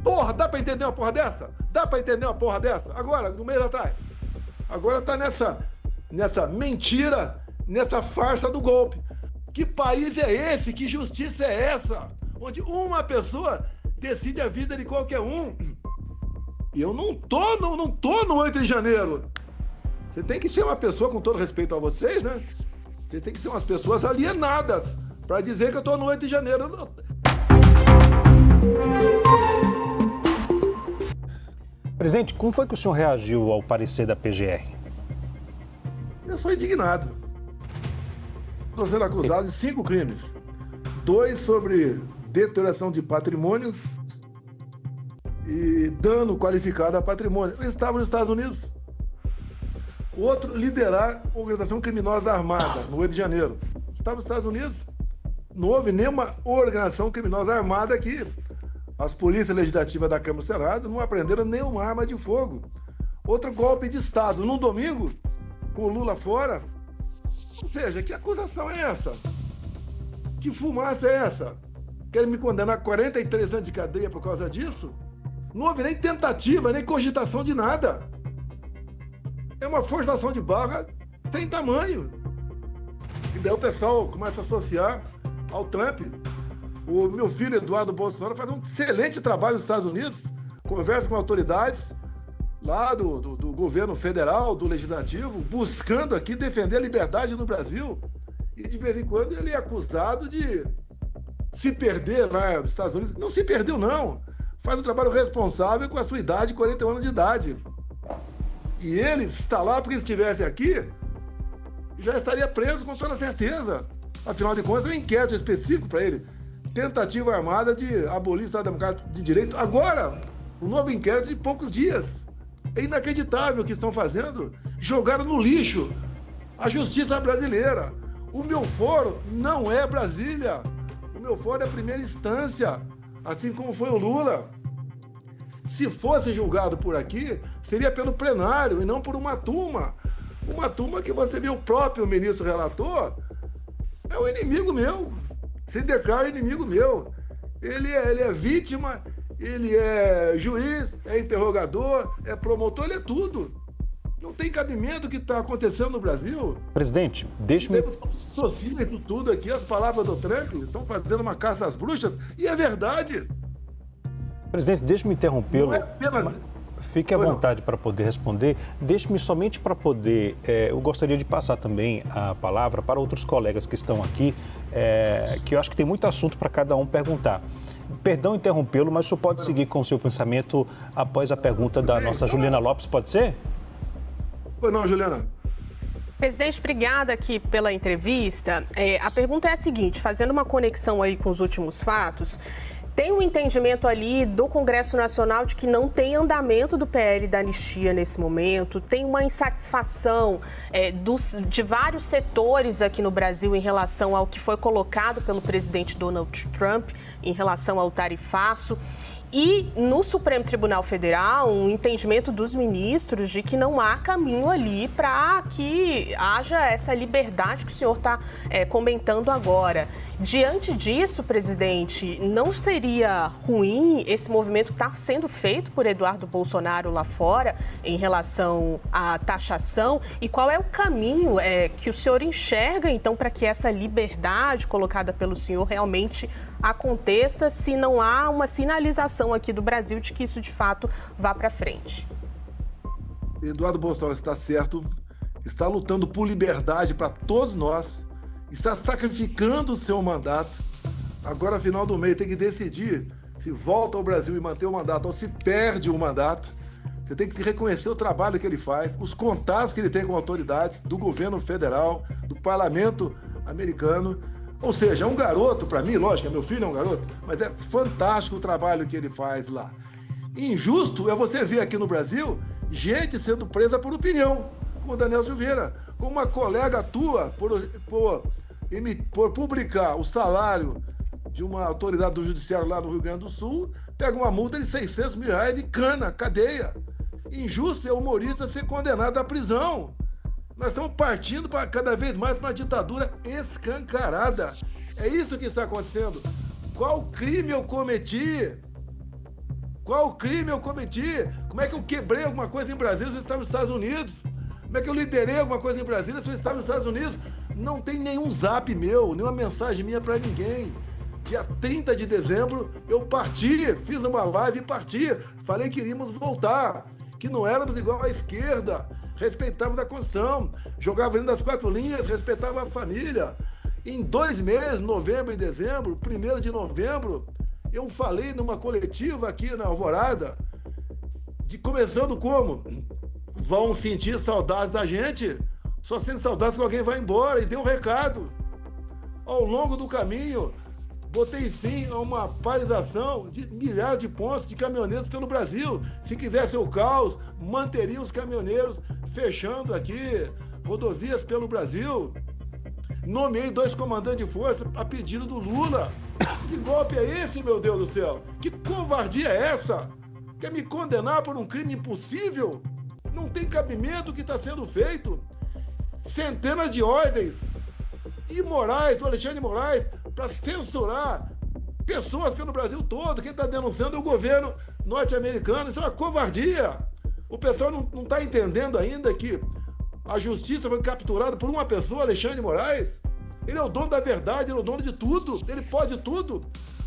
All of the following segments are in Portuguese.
Porra, dá pra entender uma porra dessa? Dá pra entender uma porra dessa? Agora, no mês atrás. Agora tá nessa mentira, nessa farsa do golpe. Que país é esse? Que justiça é essa? Onde uma pessoa decide a vida de qualquer um. E eu não tô no 8 de janeiro. Você tem que ser uma pessoa, com todo respeito a vocês, né? Vocês têm que ser umas pessoas alienadas para dizer que eu tô no 8 de janeiro. Presidente, como foi que o senhor reagiu ao parecer da PGR? Eu sou indignado. Estou sendo acusado de 5 crimes. 2 sobre deterioração de patrimônio e dano qualificado a patrimônio. Eu estava nos Estados Unidos. O outro, liderar organização criminosa armada, no 8 de janeiro. Estava nos Estados Unidos. Não houve nenhuma organização criminosa armada aqui. As polícias legislativas da Câmara e do Senado não apreenderam nenhuma arma de fogo. Outro golpe de Estado, num domingo, com o Lula fora. Ou seja, que acusação é essa? Que fumaça é essa? Querem me condenar a 43 anos de cadeia por causa disso? Não houve nem tentativa, nem cogitação de nada. É uma forçação de barra sem tamanho. E daí o pessoal começa a associar ao Trump. O meu filho, Eduardo Bolsonaro, faz um excelente trabalho nos Estados Unidos, conversa com autoridades lá do governo federal, do legislativo, buscando aqui defender a liberdade no Brasil. E de vez em quando ele é acusado de se perder lá nos Estados Unidos. Não se perdeu, não. Faz um trabalho responsável com a sua idade, 41 anos de idade. E ele está lá porque se estivesse aqui, já estaria preso com toda certeza. Afinal de contas, é um inquérito específico para ele. Tentativa armada de abolir o Estado Democrático de Direito. Agora, um novo inquérito de poucos dias. É inacreditável o que estão fazendo. Jogaram no lixo a justiça brasileira. O meu foro não é Brasília. O meu foro é a primeira instância, assim como foi o Lula. Se fosse julgado por aqui, seria pelo plenário e não por uma turma. Uma turma que você vê o próprio ministro relator, é o inimigo meu. Se declara inimigo meu. Ele é vítima, ele é juiz, é interrogador, é promotor, ele é tudo. Não tem cabimento o que está acontecendo no Brasil. Presidente, deixe-me... Associa isso tudo aqui, as palavras do Trump, estão fazendo uma caça às bruxas, e é verdade. Presidente, deixe-me interrompê-lo. Não é apenas... Fique à vontade para poder responder. Deixe-me somente para poder... eu gostaria de passar também a palavra para outros colegas que estão aqui, que eu acho que tem muito assunto para cada um perguntar. Perdão interrompê-lo, mas o senhor pode seguir com o seu pensamento após a pergunta da nossa Juliana Lopes, pode ser? Pois não, Juliana. Presidente, obrigada aqui pela entrevista. A pergunta é a seguinte, fazendo uma conexão aí com os últimos fatos, tem um entendimento ali do Congresso Nacional de que não tem andamento do PL da anistia nesse momento, tem uma insatisfação de vários setores aqui no Brasil em relação ao que foi colocado pelo presidente Donald Trump em relação ao tarifaço. E no Supremo Tribunal Federal, um entendimento dos ministros de que não há caminho ali para que haja essa liberdade que o senhor está comentando agora. Diante disso, presidente, não seria ruim esse movimento que está sendo feito por Eduardo Bolsonaro lá fora em relação à taxação? E qual é o caminho que o senhor enxerga, então, para que essa liberdade colocada pelo senhor realmente aconteça, se não há uma sinalização aqui do Brasil de que isso de fato vá para frente? Eduardo Bolsonaro está certo, está lutando por liberdade para todos nós, está sacrificando o seu mandato. Agora, no final do mês, tem que decidir se volta ao Brasil e manter o mandato ou se perde o mandato. Você tem que reconhecer o trabalho que ele faz, os contatos que ele tem com autoridades do governo federal, do parlamento americano. Ou seja, é um garoto, para mim, lógico, meu filho é um garoto, mas é fantástico o trabalho que ele faz lá. Injusto é você ver aqui no Brasil gente sendo presa por opinião, como o Daniel Silveira, como uma colega tua por publicar o salário de uma autoridade do judiciário lá no Rio Grande do Sul, pega uma multa de R$600 mil e cana, cadeia. Injusto é o humorista ser condenado à prisão. Nós estamos partindo para cada vez mais para uma ditadura escancarada. É isso que está acontecendo. Qual crime eu cometi? Qual crime eu cometi? Como é que eu quebrei alguma coisa em Brasília se eu estava nos Estados Unidos? Como é que eu liderei alguma coisa em Brasília se eu estava nos Estados Unidos? Não tem nenhum zap meu, nenhuma mensagem minha para ninguém. Dia 30 de dezembro eu parti, fiz uma live e parti. Falei que iríamos voltar, que não éramos igual à esquerda, respeitávamos a Constituição, jogava dentro das 4 linhas, respeitava a família. Em 2 meses, novembro e dezembro, 1º de novembro, eu falei numa coletiva aqui na Alvorada, começando como? Vão sentir saudades da gente, só sente saudades quando alguém vai embora, e dei um recado. Ao longo do caminho, botei fim a uma paralisação de milhares de pontos de caminhoneiros pelo Brasil. Se quisesse o caos, manteria os caminhoneiros fechando aqui rodovias pelo Brasil. Nomeei 2 comandantes de força a pedido do Lula. Que golpe é esse, meu Deus do céu? Que covardia é essa? Quer me condenar por um crime impossível? Não tem cabimento o que está sendo feito. Centenas de ordens imorais do Alexandre de Moraes para censurar pessoas pelo Brasil todo. Quem está denunciando é o governo norte-americano. Isso é uma covardia. O pessoal não está entendendo ainda que a justiça foi capturada por uma pessoa, Alexandre de Moraes. Ele é o dono da verdade, ele é o dono de tudo. Ele pode tudo.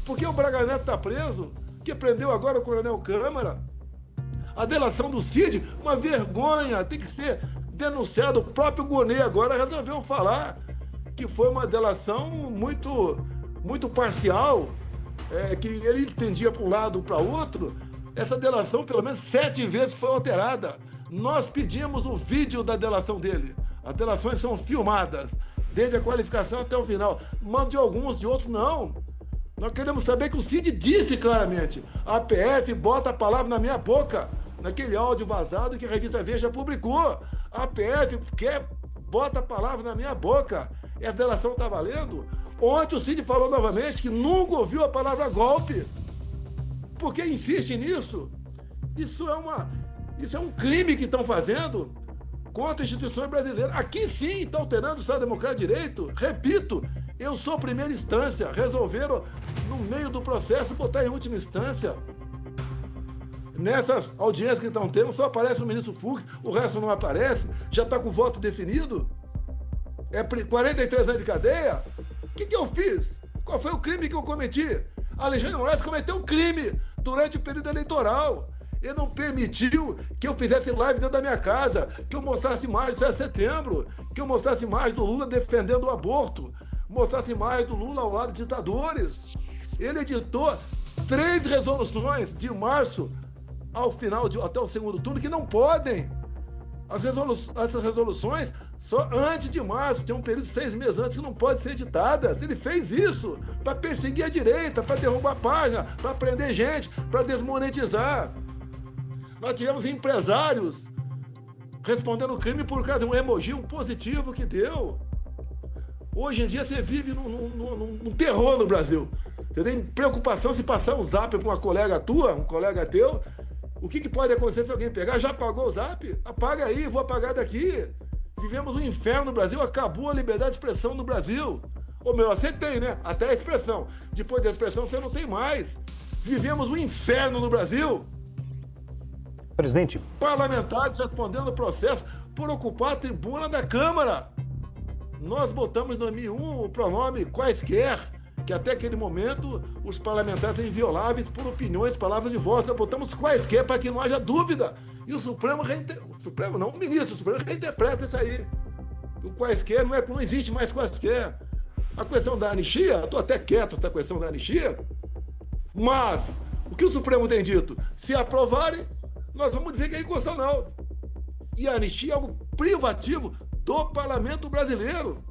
Por que o Braga Neto está preso? Que prendeu agora o Coronel Câmara? A delação do Cid, uma vergonha, tem que ser denunciado. O próprio Gonê agora resolveu falar que foi uma delação muito parcial, que ele entendia para um lado ou para outro. Essa delação, pelo menos 7 vezes, foi alterada. Nós pedimos o vídeo da delação dele. As delações são filmadas, desde a qualificação até o final. Mando de alguns, de outros não. Nós queremos saber que o Cid disse claramente: a PF bota a palavra na minha boca, naquele áudio vazado que a revista Veja publicou. A PF bota a palavra na minha boca. Essa delação está valendo? Ontem o Cid falou novamente que nunca ouviu a palavra golpe. Por que insiste nisso? Isso é um crime que estão fazendo contra instituições brasileiras. Aqui sim está alterando o Estado Democrático de Direito. Repito, eu sou primeira instância. Resolveram, no meio do processo, botar em última instância. Nessas audiências que estão tendo, só aparece o ministro Fux, o resto não aparece. Já está com o voto definido. É 43 anos de cadeia? O que eu fiz? Qual foi o crime que eu cometi? Alexandre de Moraes cometeu um crime durante o período eleitoral. Ele não permitiu que eu fizesse live dentro da minha casa, que eu mostrasse imagens do 7 de setembro, que eu mostrasse imagens do Lula defendendo o aborto, mostrasse imagens do Lula ao lado de ditadores. Ele editou 3 resoluções de março ao final, até o segundo turno, que não podem. Essas resoluções, só antes de março, tem um período de 6 meses antes que não pode ser editadas. Ele fez isso para perseguir a direita, para derrubar a página, para prender gente, para desmonetizar. Nós tivemos empresários respondendo crime por causa de um emoji, um positivo que deu. Hoje em dia você vive num terror no Brasil. Você tem preocupação se passar um zap com uma colega tua, um colega teu. O que pode acontecer se alguém pegar? Já apagou o zap? Apaga aí, vou apagar daqui. Vivemos um inferno no Brasil, acabou a liberdade de expressão no Brasil. Ou melhor, você tem, né? Até a expressão. Depois da expressão você não tem mais. Vivemos um inferno no Brasil. Presidente. Parlamentares respondendo o processo por ocupar a tribuna da Câmara. Nós botamos em 2001 o pronome quaisquer, que até aquele momento os parlamentares eram invioláveis por opiniões, palavras de voto. Nós botamos quaisquer para que não haja dúvida. E o Supremo o ministro do Supremo reinterpreta isso aí. O quaisquer não existe mais quaisquer. A questão da anistia, estou até quieto essa questão da anistia, mas o que o Supremo tem dito? Se aprovarem, nós vamos dizer que é inconstitucional. E a anistia é algo privativo do Parlamento brasileiro.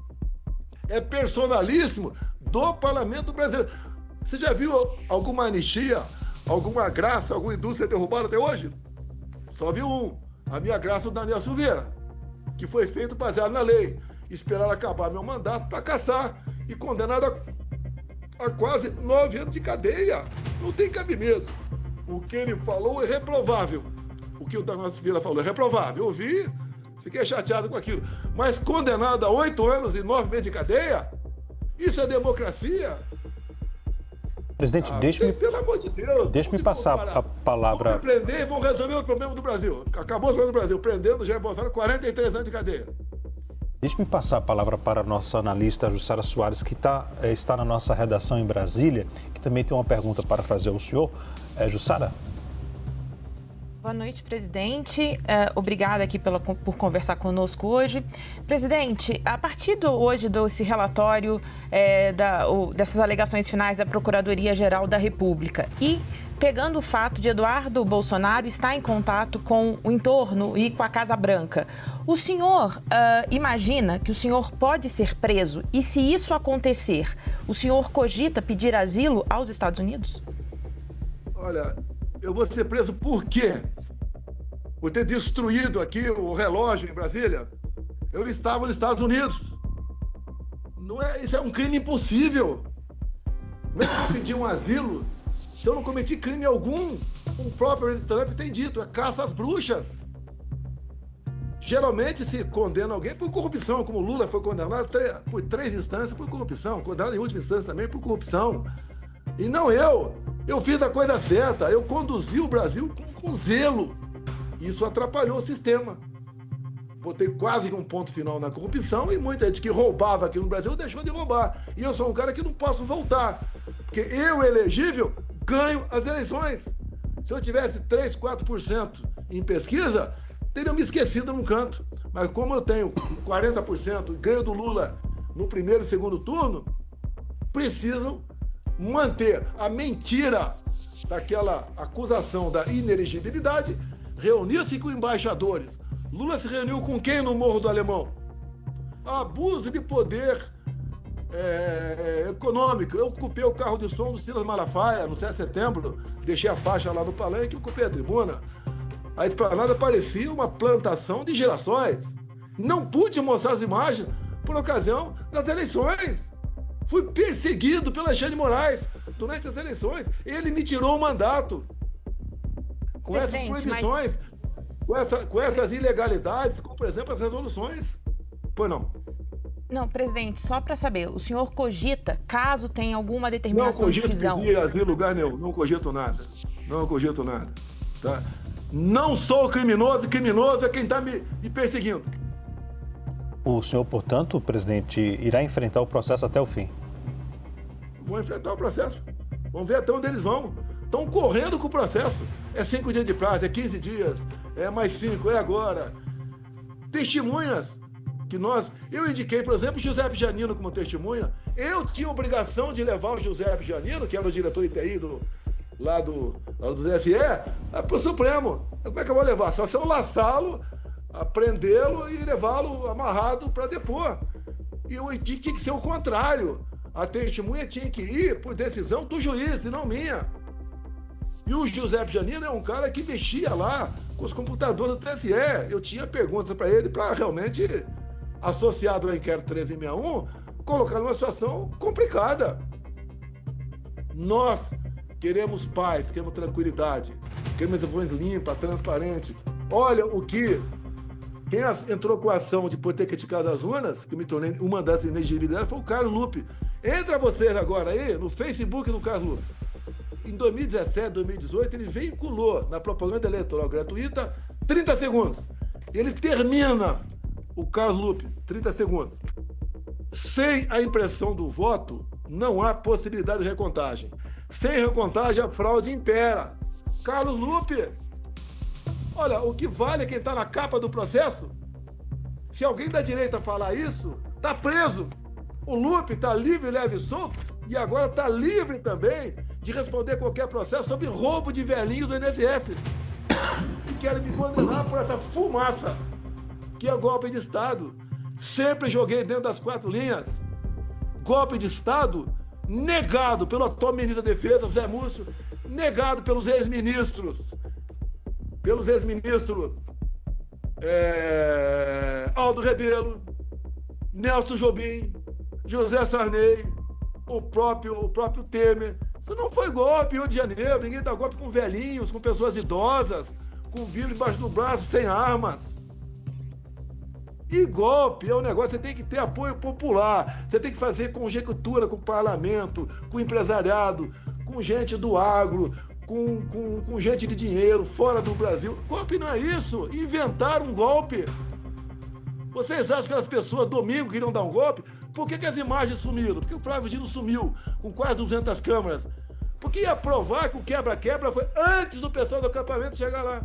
É personalíssimo do Parlamento brasileiro. Você já viu alguma anistia, alguma graça, alguma indústria derrubada até hoje? Só viu um. A minha graça do Daniel Silveira, que foi feito baseado na lei. Esperar acabar meu mandato para caçar e condenado a quase 9 anos de cadeia. Não tem cabimento. O que ele falou é reprovável. O que o Daniel Silveira falou é reprovável. Eu ouvi, fiquei chateado com aquilo. Mas condenado a 8 anos e 9 meses de cadeia? Isso é democracia? Presidente, pelo amor de Deus. Deixe-me passar a palavra. Vão prender e vão resolver o problema do Brasil. Acabou o problema do Brasil, prendendo Jair Bolsonaro 43 anos de cadeia. Deixe-me passar a palavra para a nossa analista Jussara Soares, que está na nossa redação em Brasília, que também tem uma pergunta para fazer ao senhor. Jussara? Boa noite, presidente. Obrigada aqui por conversar conosco hoje. Presidente, a partir hoje desse relatório dessas alegações finais da Procuradoria-Geral da República e pegando o fato de Eduardo Bolsonaro estar em contato com o entorno e com a Casa Branca, o senhor imagina que o senhor pode ser preso? E se isso acontecer, o senhor cogita pedir asilo aos Estados Unidos? Olha, eu vou ser preso por quê? Por ter destruído aqui o relógio em Brasília? Eu estava nos Estados Unidos. Isso é um crime impossível. Como é que eu pedi um asilo se eu não cometi crime algum? O próprio Trump tem dito, é caça às bruxas. Geralmente se condena alguém por corrupção, como Lula foi condenado por 3 instâncias por corrupção, condenado em última instância também por corrupção. E não eu. Eu fiz a coisa certa, eu conduzi o Brasil com zelo. Isso atrapalhou o sistema. Botei quase que um ponto final na corrupção e muita gente que roubava aqui no Brasil deixou de roubar. E eu sou um cara que não posso voltar. Porque eu, elegível, ganho as eleições. Se eu tivesse 3, 4% em pesquisa, teriam me esquecido num canto. Mas como eu tenho 40% e ganho do Lula no primeiro e segundo turno, precisam manter a mentira daquela acusação da inelegibilidade, reunir-se com embaixadores. Lula se reuniu com quem no Morro do Alemão? Abuso de poder econômico. Eu ocupei o carro de som do Silas Malafaia no 7 de setembro, deixei a faixa lá no palanque e ocupei a tribuna. A esplanada parecia uma plantação de girassóis. Não pude mostrar as imagens por ocasião das eleições. Fui perseguido pelo Alexandre de Moraes durante as eleições. Ele me tirou o mandato. Com essas proibições, com essas ilegalidades, como, por exemplo, as resoluções. Pois não. Não, presidente, só para saber, o senhor cogita, caso tenha alguma determinação de prisão? Não cogito pedir asilo em lugar nenhum. Não cogito nada. Não cogito nada. Tá? Não sou criminoso, e criminoso é quem está me perseguindo. O senhor, portanto, presidente, irá enfrentar o processo até o fim? Vou enfrentar o processo. Vamos ver até onde eles vão. Estão correndo com o processo. É 5 dias de prazo, é 15 dias, é mais 5, é agora. Testemunhas que eu indiquei, por exemplo, Giuseppe Giannino como testemunha. Eu tinha obrigação de levar o Giuseppe Giannino, que era o diretor ITI lá do TSE, para o Supremo. Como é que eu vou levar? Só se eu laçá-lo, prendê-lo e levá-lo amarrado para depor. E tinha que ser o contrário. A testemunha tinha que ir por decisão do juiz e não minha. E o Giuseppe Giannino é um cara que mexia lá com os computadores do TSE. Eu tinha perguntas para ele para realmente, associado ao inquérito 1361, colocar numa situação complicada. Nós queremos paz, queremos tranquilidade, queremos eleições limpas, transparentes. Olha o que... Quem entrou com a ação de por ter criticado as urnas, que me tornei uma das inegibilidades, foi o Carlos Lupe. Entra vocês agora aí no Facebook do Carlos Lupe. Em 2017, 2018, ele veiculou na propaganda eleitoral gratuita 30 segundos. Ele termina, o Carlos Lupe, 30 segundos. Sem a impressão do voto, não há possibilidade de recontagem. Sem recontagem, a fraude impera. Carlos Lupe, olha, o que vale é quem está na capa do processo. Se alguém da direita falar isso, está preso. O Lupe está livre, leve e solto, e agora está livre também de responder qualquer processo sobre roubo de velhinhos do INSS. E querem me condenar por essa fumaça, que é golpe de Estado. Sempre joguei dentro das 4 linhas. Golpe de Estado negado pelo atual ministro da Defesa, Zé Múcio, negado pelos ex-ministros. Aldo Rebelo, Nelson Jobim, José Sarney, o próprio Temer. Isso não foi golpe em Rio de Janeiro. Ninguém dá golpe com velhinhos, com pessoas idosas, com Bíblia embaixo do braço, sem armas. E golpe é um negócio, você tem que ter apoio popular, você tem que fazer conjectura com o parlamento, com o empresariado, com gente do agro, com gente de dinheiro fora do Brasil. Golpe não é isso. Inventaram um golpe. Vocês acham que as pessoas domingo queriam dar um golpe? Por que as imagens sumiram? Porque o Flávio Dino sumiu com quase 200 câmeras. Porque ia provar que o quebra-quebra foi antes do pessoal do acampamento chegar lá.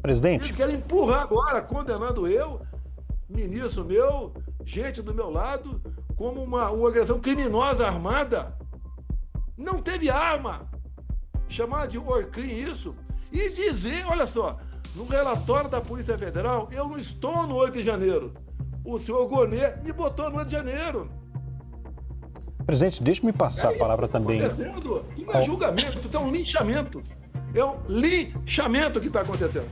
Presidente. Eles querem empurrar agora, condenando eu, ministro meu, gente do meu lado, como uma organização criminosa armada. Não teve arma. Chamar de Orcrim isso. E dizer, olha só, no relatório da Polícia Federal, eu não estou no 8 de janeiro. O senhor Gonê me botou no 8 de janeiro. Presidente, deixe-me passar a palavra também. Isso não é julgamento, isso é um linchamento. É um linchamento que está acontecendo.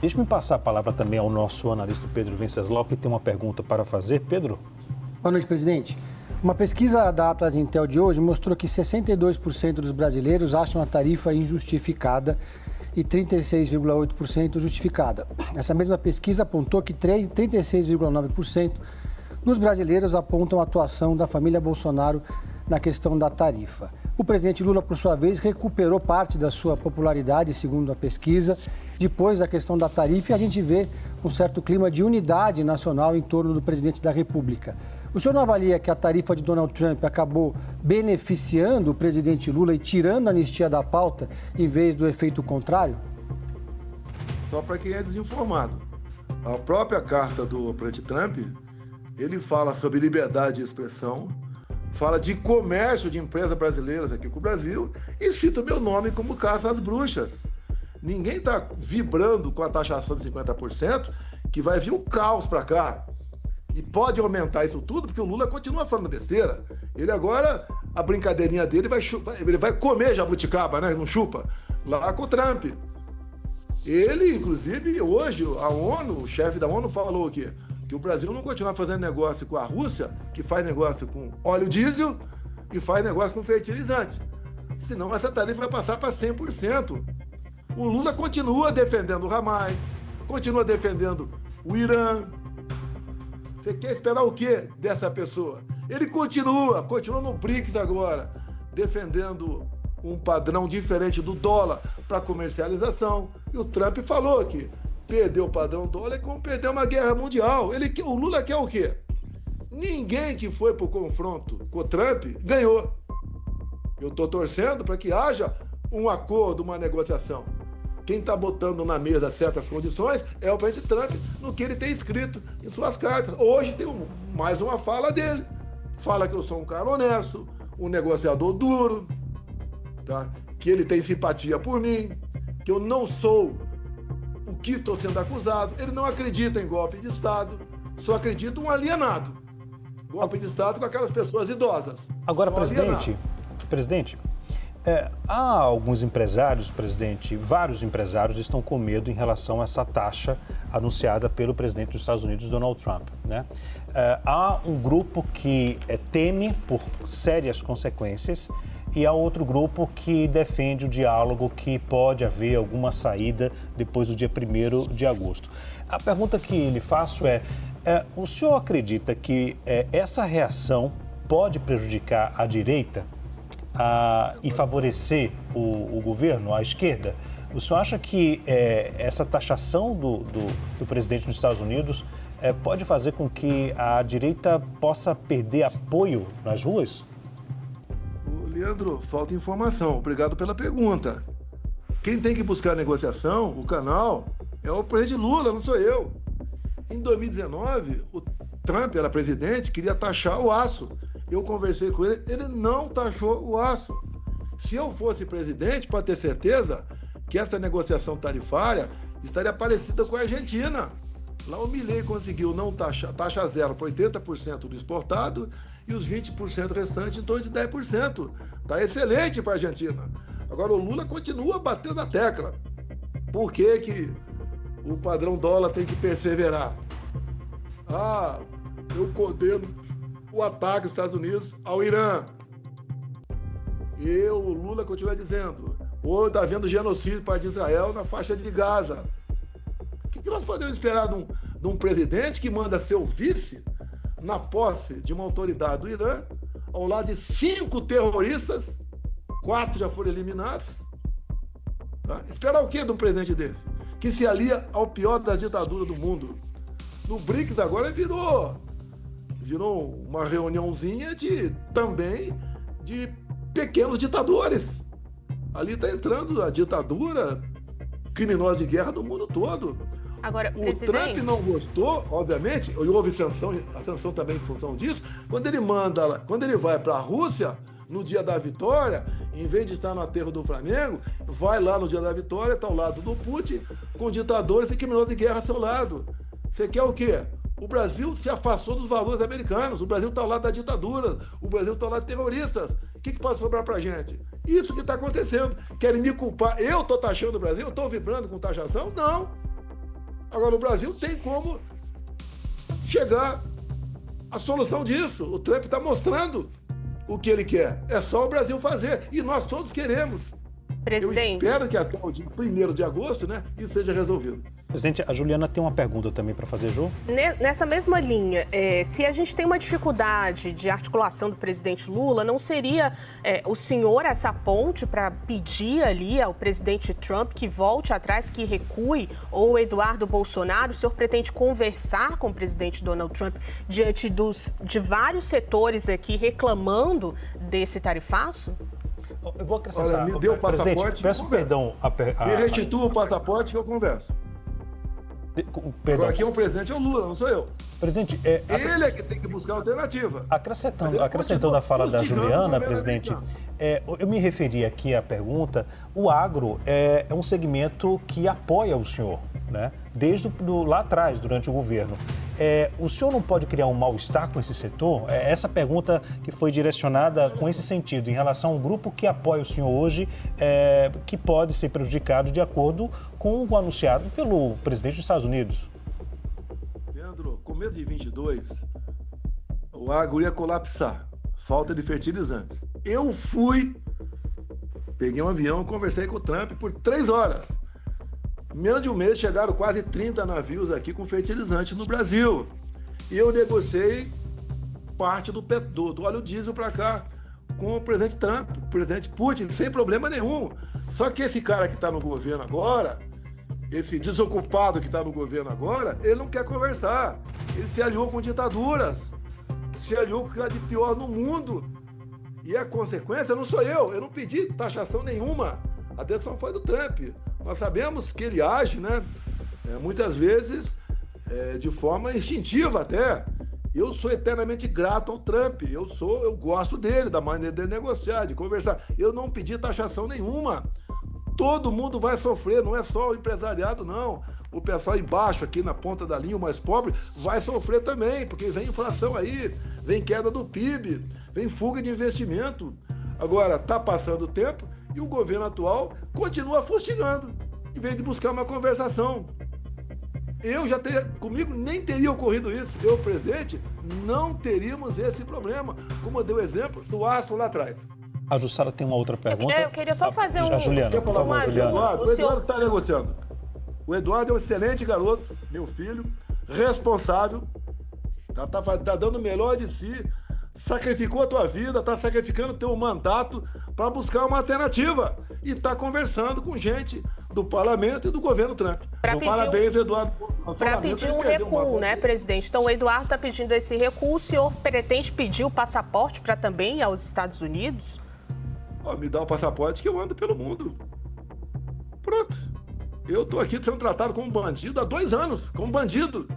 Deixe-me passar a palavra também ao nosso analista Pedro Venceslau, que tem uma pergunta para fazer. Pedro? Boa noite, presidente. Uma pesquisa da Atlas Intel de hoje mostrou que 62% dos brasileiros acham a tarifa injustificada e 36,8% justificada. Essa mesma pesquisa apontou que 36,9% dos brasileiros apontam a atuação da família Bolsonaro na questão da tarifa. O presidente Lula, por sua vez, recuperou parte da sua popularidade, segundo a pesquisa, depois da questão da tarifa, e a gente vê um certo clima de unidade nacional em torno do presidente da República. O senhor não avalia que a tarifa de Donald Trump acabou beneficiando o presidente Lula e tirando a anistia da pauta, em vez do efeito contrário? Só para quem é desinformado. A própria carta do presidente Trump, ele fala sobre liberdade de expressão, fala de comércio de empresas brasileiras aqui com o Brasil e cita o meu nome como caça às bruxas. Ninguém está vibrando com a taxação de 50%, que vai vir o caos para cá. E pode aumentar isso tudo, porque o Lula continua falando besteira. Ele agora, a brincadeirinha dele, ele vai comer jabuticaba, né? Não chupa. Lá com o Trump. Ele, inclusive, hoje, a ONU, o chefe da ONU falou que o Brasil não continua fazendo negócio com a Rússia, que faz negócio com óleo diesel e faz negócio com fertilizante. Senão essa tarifa vai passar para 100%. O Lula continua defendendo o Hamas, continua defendendo o Irã. Você quer esperar o quê dessa pessoa? Ele continua no BRICS agora, defendendo um padrão diferente do dólar para comercialização. E o Trump falou que perder o padrão dólar é como perder uma guerra mundial. O Lula quer o quê? Ninguém que foi para o confronto com o Trump ganhou. Eu estou torcendo para que haja um acordo, uma negociação. Quem está botando na mesa certas condições é o presidente Trump, no que ele tem escrito em suas cartas. Hoje tem mais uma fala dele. Fala que eu sou um cara honesto, um negociador duro, tá? Que ele tem simpatia por mim, que eu não sou o que estou sendo acusado. Ele não acredita em golpe de Estado, só acredita um alienado. Golpe de Estado com aquelas pessoas idosas. Agora, presidente, há alguns empresários, presidente, vários empresários estão com medo em relação a essa taxa anunciada pelo presidente dos Estados Unidos, Donald Trump, né? Há um grupo que teme por sérias consequências e há outro grupo que defende o diálogo, que pode haver alguma saída depois do dia 1º de agosto. A pergunta que lhe faço o senhor acredita que essa reação pode prejudicar a direita e favorecer o governo, a esquerda? O senhor acha que essa taxação do presidente dos Estados Unidos pode fazer com que a direita possa perder apoio nas ruas? Leandro, falta informação. Obrigado pela pergunta. Quem tem que buscar a negociação, o canal, é o presidente Lula, não sou eu. Em 2019, o Trump era presidente, queria taxar o aço. Eu conversei com ele, ele não taxou o aço. Se eu fosse presidente, para ter certeza que essa negociação tarifária estaria parecida com a Argentina. Lá o Milei conseguiu não taxa zero para 80% do exportado e os 20% restantes em torno de 10%. Está excelente para a Argentina. Agora o Lula continua batendo a tecla. Por que o padrão dólar tem que perseverar? Eu condeno o ataque dos Estados Unidos ao Irã. O Lula continua dizendo, está havendo genocídio para Israel na faixa de Gaza. O que nós podemos esperar de um presidente que manda seu vice na posse de uma autoridade do Irã, ao lado de 5 terroristas 4 já foram eliminados. Tá? Esperar o quê de um presidente desse? Que se alia ao pior das ditaduras do mundo. No BRICS agora virou uma reuniãozinha também de pequenos ditadores. Ali está entrando a ditadura criminosa de guerra do mundo todo. Agora, o presidente... Trump não gostou, obviamente, e houve a sanção também em função disso, quando ele vai para a Rússia, no dia da vitória, em vez de estar no aterro do Flamengo, vai lá no dia da vitória, está ao lado do Putin, com ditadores e criminosos de guerra ao seu lado. Você quer o quê? O Brasil se afastou dos valores americanos, o Brasil está ao lado da ditadura, o Brasil está ao lado de terroristas. O que pode sobrar para a gente? Isso que está acontecendo. Querem me culpar? Eu estou taxando o Brasil? Eu estou vibrando com taxação? Não. Agora, o Brasil tem como chegar à solução disso. O Trump está mostrando o que ele quer. É só o Brasil fazer. E nós todos queremos. Presidente. Eu espero que até o dia 1º de agosto, né, isso seja resolvido. Presidente, a Juliana tem uma pergunta também para fazer, Ju. Nessa mesma linha, se a gente tem uma dificuldade de articulação do presidente Lula, não seria o senhor essa ponte para pedir ali ao presidente Trump que volte atrás, que recue, ou o Eduardo Bolsonaro? O senhor pretende conversar com o presidente Donald Trump diante de vários setores aqui reclamando desse tarifaço? Eu vou acrescentar. Olha, me dê o passaporte. Peço perdão. Me restitua o passaporte que eu converso. Agora aqui é um presidente, é o Lula, não sou eu. Presidente, ele é que tem que buscar alternativa. Acrescentando a fala da Juliana, presidente, eu me referi aqui à pergunta, o agro é um segmento que apoia o senhor, né? Desde lá atrás, durante o governo. O senhor não pode criar um mal-estar com esse setor? Essa pergunta que foi direcionada com esse sentido, em relação ao grupo que apoia o senhor hoje, que pode ser prejudicado de acordo com o anunciado pelo presidente dos Estados Unidos. Leandro, começo de 22, o agro ia colapsar, falta de fertilizantes. Eu peguei um avião e conversei com o Trump por 3 horas. Em menos de um mês chegaram quase 30 navios aqui com fertilizante no Brasil. E eu negociei parte do óleo diesel para cá com o presidente Trump, o presidente Putin, sem problema nenhum. Só que esse cara que está no governo agora, esse desocupado que está no governo agora, ele não quer conversar. Ele se aliou com ditaduras, se aliou com o que é de pior no mundo. E a consequência não sou eu não pedi taxação nenhuma. A decisão foi do Trump. Nós sabemos que ele age, né? Muitas vezes de forma instintiva até. Eu sou eternamente grato ao Trump. Eu gosto dele, da maneira dele negociar, de conversar. Eu não pedi taxação nenhuma. Todo mundo vai sofrer, não é só o empresariado, não. O pessoal embaixo, aqui na ponta da linha, o mais pobre, vai sofrer também, porque vem inflação aí, vem queda do PIB, vem fuga de investimento. Agora, está passando o tempo e o governo atual continua fustigando, em vez de buscar uma conversação. Comigo nem teria ocorrido isso. Eu, presidente, não teríamos esse problema, como eu dei o exemplo do aço lá atrás. A Jussara tem uma outra pergunta. Eu queria só fazer a Juliana, por favor, Juliana. O Eduardo está negociando. O Eduardo é um excelente garoto, meu filho, responsável, tá dando o melhor de si, sacrificou a tua vida, está sacrificando o teu mandato para buscar uma alternativa e está conversando com gente do parlamento e do governo Trump. Parabéns, Eduardo. Para pedir um recuo, né, presidente? Então, o Eduardo está pedindo esse recuo. O senhor pretende pedir o passaporte para também ir aos Estados Unidos? Me dá o passaporte que eu ando pelo mundo. Pronto. Eu estou aqui sendo tratado como bandido há 2 anos, como bandido.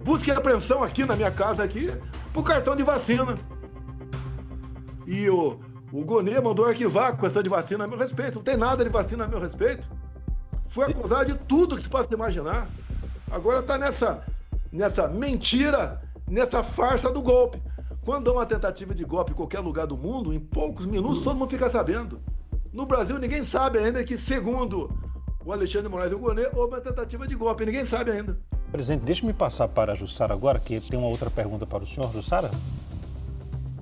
Busca e apreensão aqui na minha casa aqui por cartão de vacina. E o Gonê mandou arquivar a questão de vacina a meu respeito. Não tem nada de vacina a meu respeito. Fui acusado de tudo que se possa imaginar. Agora está nessa mentira, nessa farsa do golpe. Quando há uma tentativa de golpe em qualquer lugar do mundo, em poucos minutos todo mundo fica sabendo. No Brasil ninguém sabe ainda que, segundo o Alexandre de Moraes e o Gonê, houve uma tentativa de golpe. Ninguém sabe ainda. Presidente, deixe-me passar para a Jussara agora, que tem uma outra pergunta para o senhor. Jussara?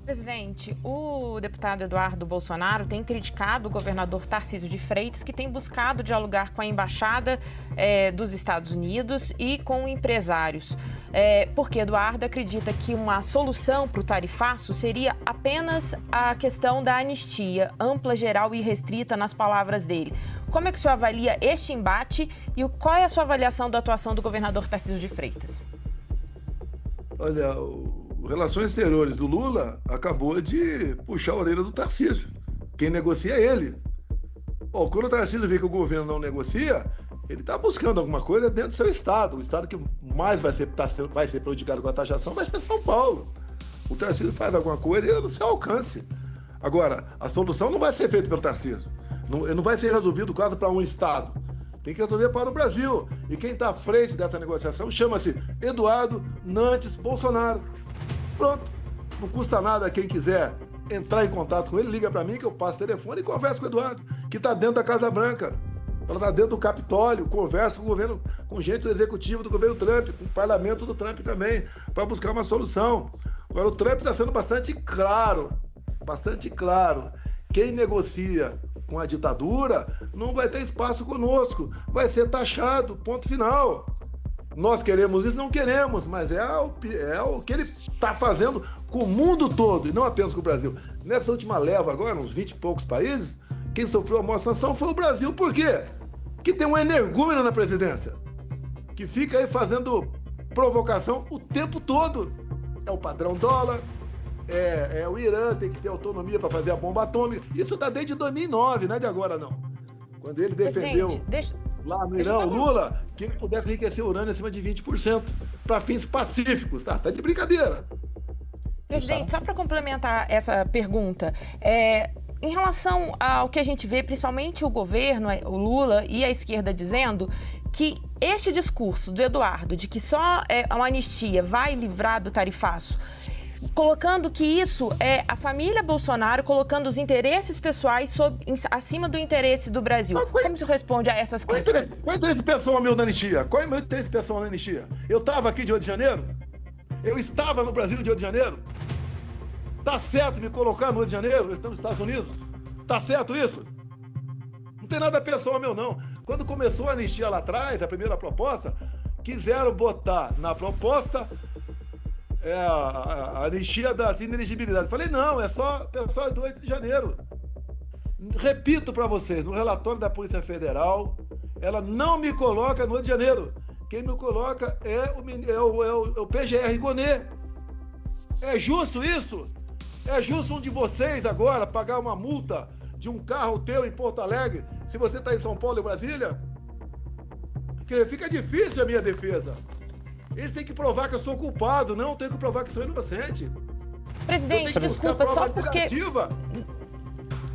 Presidente, o deputado Eduardo Bolsonaro tem criticado o governador Tarcísio de Freitas, que tem buscado dialogar com a embaixada dos Estados Unidos e com empresários. Porque Eduardo acredita que uma solução para o tarifaço seria apenas a questão da anistia ampla, geral e restrita, nas palavras dele. Como é que o senhor avalia este embate e qual é a sua avaliação da atuação do governador Tarcísio de Freitas? Olha, o Relações Exteriores do Lula acabou de puxar a orelha do Tarcísio. Quem negocia é ele. Bom, quando o Tarcísio vê que o governo não negocia, ele está buscando alguma coisa dentro do seu estado. O estado que mais vai ser prejudicado com a taxação vai ser São Paulo. O Tarcísio faz alguma coisa e é no seu alcance. Agora, a solução não vai ser feita pelo Tarcísio. Não vai ser resolvido o caso para um estado. Tem que resolver para o Brasil. E quem está à frente dessa negociação chama-se Eduardo Nantes Bolsonaro. Pronto. Não custa nada quem quiser entrar em contato com ele, liga para mim que eu passo o telefone e converso com o Eduardo, que está dentro da Casa Branca. Ela está dentro do Capitólio, conversa com o governo, com gente do executivo do governo Trump, com o parlamento do Trump também, para buscar uma solução. Agora, o Trump está sendo bastante claro. Quem negocia com a ditadura não vai ter espaço conosco, vai ser taxado, ponto final. Nós queremos isso? Não queremos, mas é o que ele está fazendo com o mundo todo, e não apenas com o Brasil. Nessa última leva agora, uns 20 e poucos países, quem sofreu a maior sanção foi o Brasil. Por quê? Porque tem um energúmeno na presidência, que fica aí fazendo provocação o tempo todo. É o padrão dólar, é o Irã, tem que ter autonomia para fazer a bomba atômica. Isso está desde 2009, não é de agora não. Quando ele defendeu lá no Irã, o Lula, que ele pudesse enriquecer o urânio acima de 20% para fins pacíficos. Tá de brincadeira. Presidente, só para complementar essa pergunta, em relação ao que a gente vê, principalmente o governo, o Lula e a esquerda dizendo que este discurso do Eduardo de que só uma anistia vai livrar do tarifaço, colocando que isso é a família Bolsonaro colocando os interesses pessoais acima do interesse do Brasil. Como se responde a essas críticas? Qual é o interesse pessoal meu na anistia? Qual é o meu interesse pessoal na anistia? Eu estava aqui de Rio de Janeiro? Eu estava no Brasil de Rio de Janeiro? Tá certo me colocar no Rio de Janeiro? Estamos nos Estados Unidos? Tá certo isso? Não tem nada pessoal meu, não. Quando começou a anistia lá atrás, a primeira proposta, quiseram botar na proposta a anistia das inelegibilidades. Falei, não, é só pessoal do 8 de janeiro. Repito para vocês, no relatório da Polícia Federal, ela não me coloca no Rio de Janeiro. Quem me coloca é o PGR Gonê. É justo isso? É justo um de vocês agora pagar uma multa de um carro teu em Porto Alegre, se você está em São Paulo e Brasília? Porque fica difícil a minha defesa. Eles têm que provar que eu sou culpado, não tenho que provar que sou inocente. Presidente, desculpa, só porque...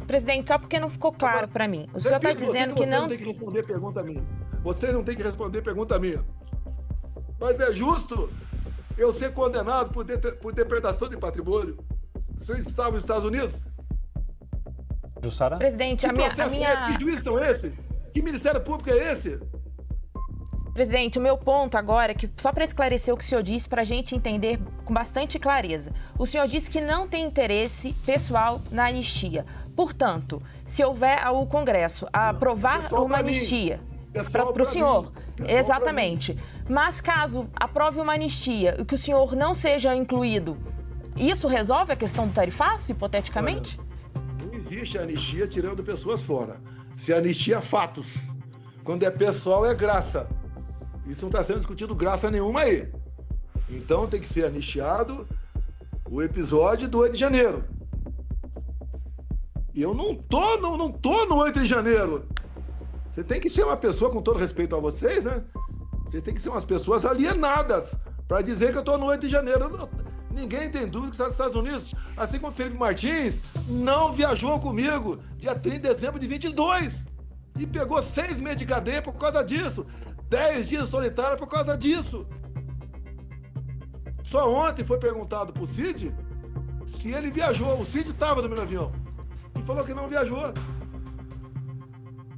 Presidente, só porque não ficou claro para mim. O senhor está dizendo que não... Você não tem que responder pergunta minha. Você não tem que responder pergunta minha. Mas é justo eu ser condenado por depredação de patrimônio se eu estava nos Estados Unidos? Jussara? Presidente, a minha... Que juízes são esses? Que Ministério Público é esse? Presidente, o meu ponto agora é que, só para esclarecer o que o senhor disse, para a gente entender com bastante clareza, o senhor disse que não tem interesse pessoal na anistia. Portanto, se houver o Congresso a aprovar uma anistia para o senhor, exatamente, mas caso aprove uma anistia e que o senhor não seja incluído, isso resolve a questão do tarifaço, hipoteticamente? Olha, não existe anistia tirando pessoas fora. Se anistia fatos. Quando é pessoal, é graça. Isso não está sendo discutido graça nenhuma aí. Então tem que ser anistiado o episódio do 8 de janeiro. E eu não tô no 8 de janeiro. Você tem que ser uma pessoa, com todo respeito a vocês, né? Vocês têm que ser umas pessoas alienadas para dizer que eu tô no 8 de janeiro. Ninguém tem dúvida que está nos Estados Unidos. Assim como o Felipe Martins não viajou comigo dia 30 de dezembro de 22. E pegou 6 meses de cadeia por causa disso. 10 dias solitário por causa disso. Só ontem foi perguntado pro Cid se ele viajou. O Cid estava no meu avião e falou que não viajou.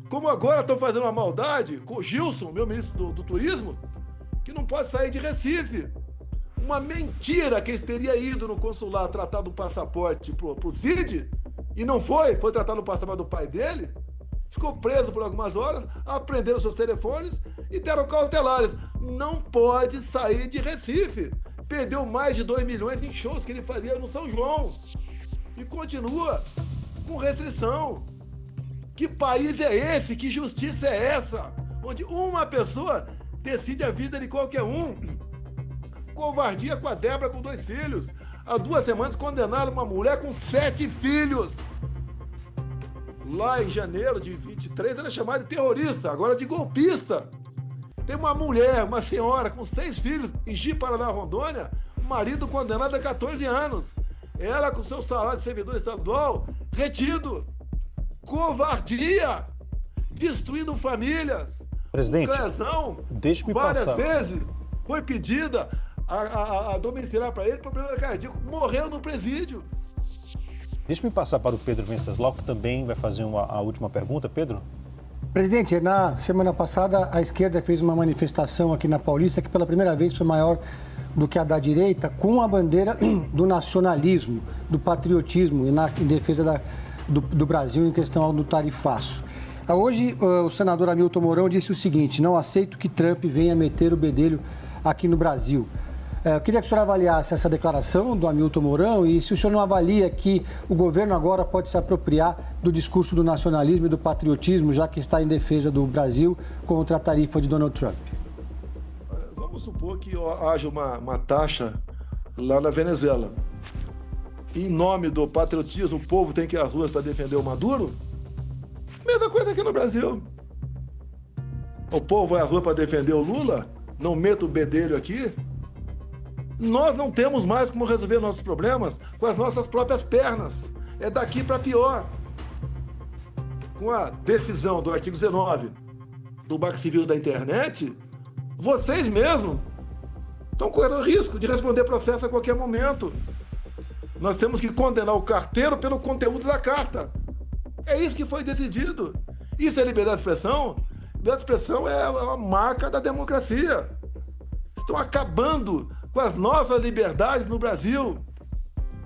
Como agora estão fazendo uma maldade com o Gilson, meu ministro do Turismo, que não pode sair de Recife. Uma mentira que ele teria ido no consulado tratar do passaporte pro Cid e não foi tratar no passaporte do pai dele. Ficou preso por algumas horas, apreenderam seus telefones e deram cautelares. Não pode sair de Recife. Perdeu mais de 2 milhões em shows que ele faria no São João. E continua com restrição. Que país é esse? Que justiça é essa? Onde uma pessoa decide a vida de qualquer um. Covardia com a Débora com 2 filhos. Há 2 semanas condenaram uma mulher com 7 filhos. Lá em janeiro de 23, ela é chamada de terrorista, agora de golpista. Tem uma mulher, uma senhora com 6 filhos em Ji-Paraná, Rondônia, marido condenado a 14 anos. Ela com seu salário de servidor estadual retido. Covardia! Destruindo famílias. Presidente, Clezão, deixe-me várias passar. vezes foi pedida a domiciliar para ele problema cardíaco. Morreu no presídio. Deixe-me passar para o Pedro Venceslau, que também vai fazer a última pergunta. Pedro? Presidente, na semana passada a esquerda fez uma manifestação aqui na Paulista que pela primeira vez foi maior do que a da direita, com a bandeira do nacionalismo, do patriotismo em defesa do Brasil em questão do tarifaço. Hoje o senador Hamilton Mourão disse o seguinte: não aceito que Trump venha meter o bedelho aqui no Brasil. Eu queria que o senhor avaliasse essa declaração do Hamilton Mourão e se o senhor não avalia que o governo agora pode se apropriar do discurso do nacionalismo e do patriotismo, já que está em defesa do Brasil contra a tarifa de Donald Trump. Vamos supor que haja uma taxa lá na Venezuela. Em nome do patriotismo, o povo tem que ir às ruas para defender o Maduro? Mesma coisa aqui no Brasil. O povo vai à rua para defender o Lula? Não meta o bedelho aqui? Nós não temos mais como resolver nossos problemas com as nossas próprias pernas. É daqui para pior. Com a decisão do artigo 19 do Marco Civil da Internet, vocês mesmos estão correndo o risco de responder processo a qualquer momento. Nós temos que condenar o carteiro pelo conteúdo da carta. É isso que foi decidido. Isso é liberdade de expressão? Liberdade de expressão é a marca da democracia. Estão acabando com as nossas liberdades no Brasil.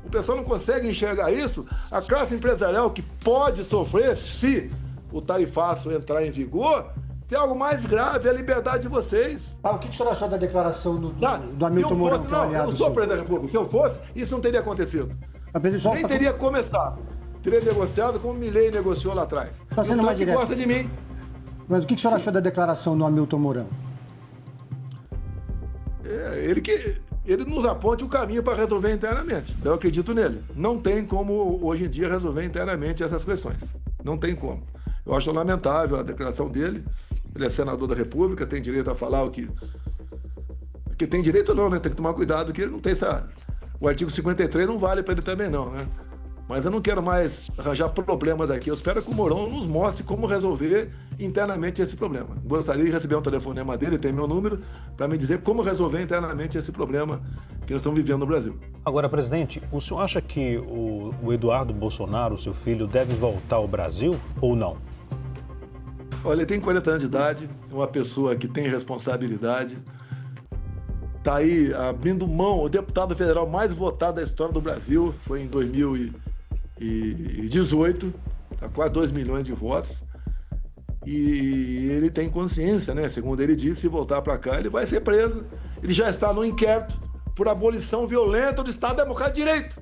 O pessoal não consegue enxergar isso. A classe empresarial que pode sofrer se o tarifaço entrar em vigor, tem algo mais grave, é a liberdade de vocês. O que o senhor achou da declaração do Hamilton Mourão? Eu não sou presidente da República. Se eu fosse, isso não teria acontecido. Nem teria começado. Teria negociado como o Milei negociou lá atrás. Está sendo mais direto. Gosta de mim. Mas o que o senhor achou da declaração do Hamilton Mourão? Ele nos aponte o caminho para resolver internamente. Eu acredito nele. Não tem como, hoje em dia, resolver internamente essas questões. Não tem como. Eu acho lamentável a declaração dele. Ele é senador da República, tem direito a falar o que tem direito não, né? Tem que tomar cuidado que ele não tem essa... O artigo 53 não vale para ele também não, né? Mas eu não quero mais arranjar problemas aqui. Eu espero que o Mourão nos mostre como resolver internamente esse problema. Gostaria de receber um telefonema dele, tem meu número, para me dizer como resolver internamente esse problema que nós estamos vivendo no Brasil. Agora, presidente, o senhor acha que o Eduardo Bolsonaro, seu filho, deve voltar ao Brasil ou não? Olha, ele tem 40 anos de idade, é uma pessoa que tem responsabilidade, está aí abrindo mão, o deputado federal mais votado da história do Brasil, foi em 2018, tá quase 2 milhões de votos, e ele tem consciência, né? Segundo ele disse, se voltar para cá, ele vai ser preso. Ele já está no inquérito por abolição violenta do Estado Democrático de Direito.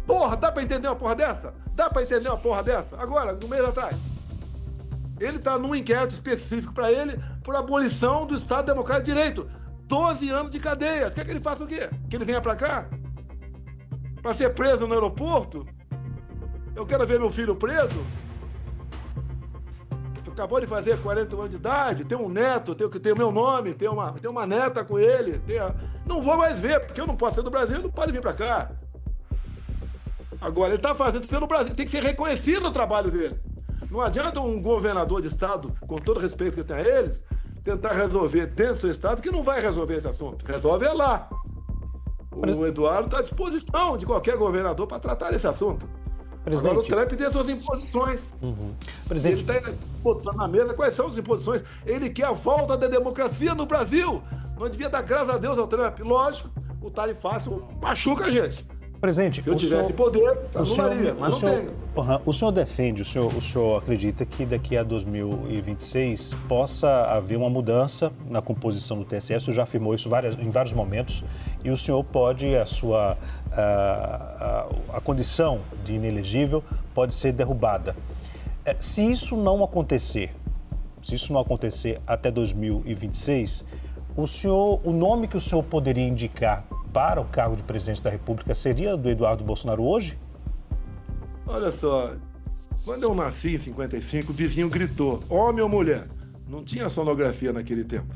Porra, dá para entender uma porra dessa? Dá para entender uma porra dessa? Agora, no mês atrás. Ele está num inquérito específico para ele por abolição do Estado Democrático de Direito. 12 anos de cadeia. Quer que ele faça o quê? Que ele venha para cá? Para ser preso no aeroporto? Eu quero ver meu filho preso? Acabou de fazer 40 anos de idade, tem um neto, tem o meu nome, tem uma neta com ele. Não vou mais ver, porque eu não posso ser do Brasil, não pode vir para cá. Agora, ele está fazendo pelo Brasil, tem que ser reconhecido o trabalho dele. Não adianta um governador de estado, com todo o respeito que tem a eles, tentar resolver dentro do seu estado, que não vai resolver esse assunto. Resolve é lá. O Eduardo está à disposição de qualquer governador para tratar esse assunto. Presidente. Agora o Trump tem suas imposições. Presidente. Ele está botando na mesa quais são as imposições. Ele quer a volta da democracia no Brasil. Não devia dar graças a Deus ao Trump. Lógico, o tarifácio machuca a gente. Presidente, se eu tivesse poder, anularia, mas não tenho. O senhor defende, o senhor acredita que daqui a 2026 possa haver uma mudança na composição do TSE? O senhor já afirmou isso em vários momentos e o senhor pode, a condição de inelegível pode ser derrubada. Se isso não acontecer até 2026, o nome que o senhor poderia indicar para o cargo de presidente da República seria do Eduardo Bolsonaro hoje? Olha só, quando eu nasci em 55, o vizinho gritou, homem ou mulher? Não tinha sonografia naquele tempo.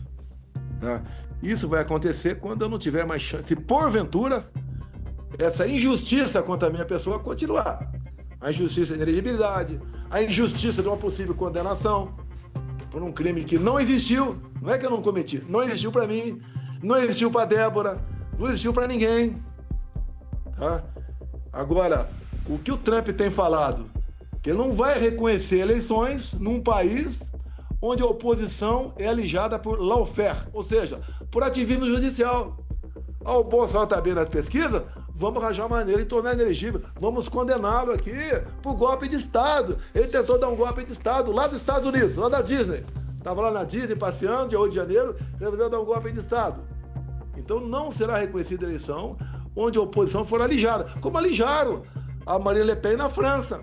Tá? Isso vai acontecer quando eu não tiver mais chance. Se porventura, essa injustiça contra a minha pessoa continuar. A injustiça de inelegibilidade, a injustiça de uma possível condenação por um crime que não existiu. Não é que eu não cometi, não existiu para mim, não existiu para Débora, não existiu para ninguém. Tá? Agora, o que o Trump tem falado? Que ele não vai reconhecer eleições num país onde a oposição é alijada por lawfare, ou seja, por ativismo judicial. O Bolsonaro está bem nas pesquisas, vamos arranjar uma maneira de tornar inelegível, vamos condená-lo aqui por golpe de Estado. Ele tentou dar um golpe de Estado lá dos Estados Unidos, lá da Disney. Estava lá na Disney passeando, dia 8 de janeiro, resolveu dar um golpe de Estado. Então não será reconhecida a eleição onde a oposição for alijada, como alijaram a Marine Le Pen na França,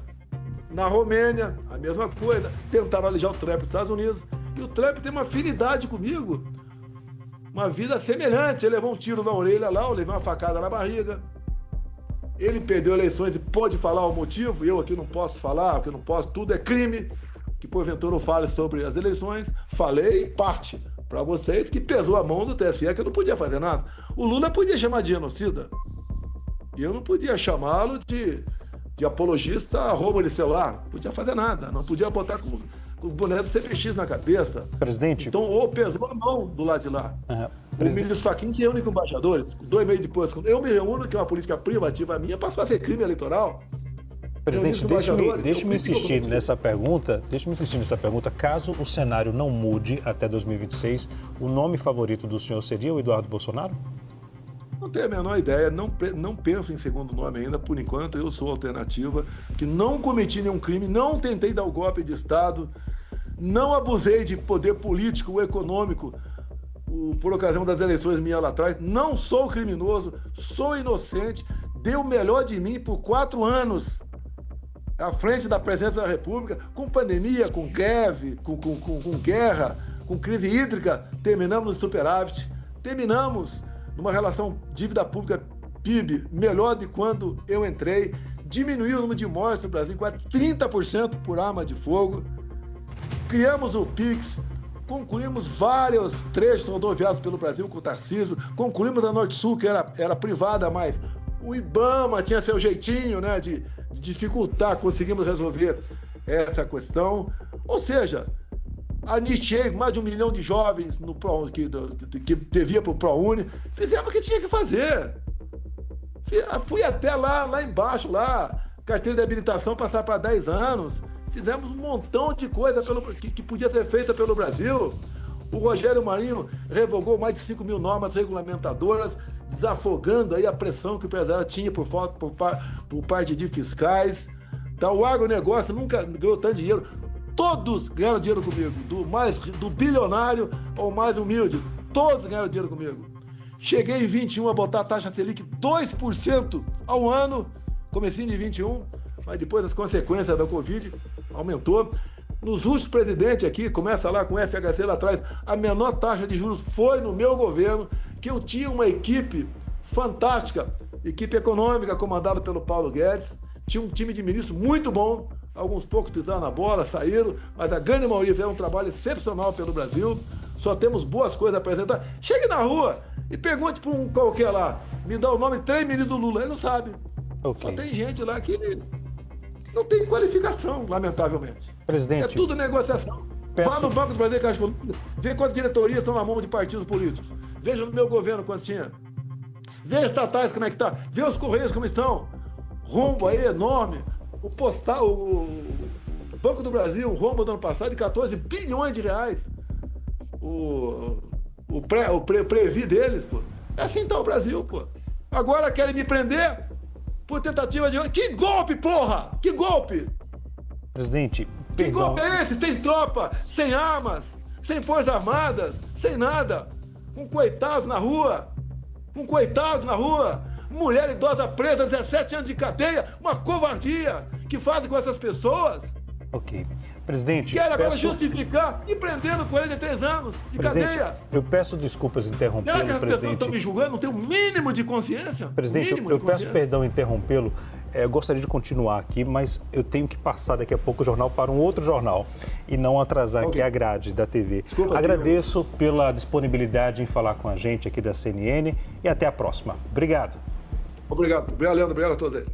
na Romênia, a mesma coisa. Tentaram alijar o Trump nos Estados Unidos. E o Trump tem uma afinidade comigo, uma vida semelhante. Ele levou um tiro na orelha lá, eu levei uma facada na barriga. Ele perdeu eleições e pode falar o motivo, eu aqui não posso falar, porque não posso, tudo é crime, que porventura eu fale sobre as eleições. Falei, parte para vocês, que pesou a mão do TSE, que eu não podia fazer nada. O Lula podia chamar de genocida, e eu não podia chamá-lo de apologista roubo de celular, não podia fazer nada, não podia botar com o boneco do CPX na cabeça. Presidente... Então, pesou a mão do lado de lá. O ministro Fachin se reúne com embaixadores, 2 meses depois, eu me reúno, que é uma política privativa minha, passou a ser crime eleitoral. Presidente, deixe-me insistir nessa pergunta, caso o cenário não mude até 2026, o nome favorito do senhor seria o Eduardo Bolsonaro? Não tenho a menor ideia, não penso em segundo nome ainda, por enquanto eu sou alternativa, que não cometi nenhum crime, não tentei dar o golpe de Estado, não abusei de poder político ou econômico por ocasião das eleições minhas lá atrás, não sou criminoso, sou inocente, dei o melhor de mim por 4 anos à frente da presidência da República, com pandemia, com greve, com guerra, com crise hídrica, terminamos no superávit, terminamos numa relação dívida pública PIB melhor de quando eu entrei, diminuiu o número de mortes no Brasil quase 30% por arma de fogo, criamos o PIX, concluímos vários trechos rodoviários pelo Brasil com o Tarcísio, concluímos a Norte-Sul, que era privada, mas o IBAMA tinha seu jeitinho, né, de dificultar, conseguimos resolver essa questão. Ou seja, anistiei mais de 1 milhão de jovens no que devia para o ProUni, fizemos o que tinha que fazer. Fui até lá embaixo, carteira de habilitação passar para 10 anos, fizemos um montão de coisa que podia ser feita pelo Brasil. O Rogério Marinho revogou mais de 5 mil normas regulamentadoras, desafogando aí a pressão que o empresário tinha por parte de fiscais. Tá, o agronegócio nunca ganhou tanto dinheiro. Todos ganharam dinheiro comigo, do bilionário ao mais humilde. Todos ganharam dinheiro comigo. Cheguei em 21 a botar a taxa Selic 2% ao ano, comecinho de 21, mas depois das consequências da Covid, aumentou. Nos últimos presidentes aqui, começa lá com o FHC lá atrás, a menor taxa de juros foi no meu governo, que eu tinha uma equipe fantástica, equipe econômica comandada pelo Paulo Guedes, tinha um time de ministros muito bom, alguns poucos pisaram na bola, saíram, mas a grande maioria fizeram um trabalho excepcional pelo Brasil, só temos boas coisas a apresentar. Chegue na rua e pergunte para um qualquer lá, me dá o nome de 3 ministros do Lula, ele não sabe. Okay. Só tem gente lá que não tem qualificação, lamentavelmente. Presidente, é tudo negociação. Vá no Banco do Brasil, Caixa Econômica, vê quantas diretorias estão na mão de partidos políticos. Veja no meu governo quantos tinha. Vê as estatais como é que está. Vê os Correios como estão. Rombo aí enorme. O Banco do Brasil, um rombo do ano passado de 14 bilhões de reais. O Previ deles, pô, É assim tá o Brasil, pô. Agora querem me prender por tentativa de... Que golpe, porra! Que golpe! Presidente, Que perdão. golpe é esse? Sem tropa, sem armas, sem forças armadas, sem nada. Com coitados na rua. Com coitados na rua. Mulher idosa presa, 17 anos de cadeia. Uma covardia que fazem com essas pessoas. Ok. Presidente, Querem agora peço... justificar e prendendo 43 anos de Presidente, cadeia. eu peço desculpas Será que interrompê-lo, as pessoas presidente. estão me julgando? Não tem o mínimo de consciência? Presidente, Mínimo eu de peço consciência? perdão em interrompê-lo. Eu gostaria de continuar aqui, mas eu tenho que passar daqui a pouco o jornal para um outro jornal e não atrasar aqui a grade da TV. Desculpa, Agradeço pela disponibilidade em falar com a gente aqui da CNN e até a próxima. Obrigado. Obrigado, Leandro. Obrigado a todos aí.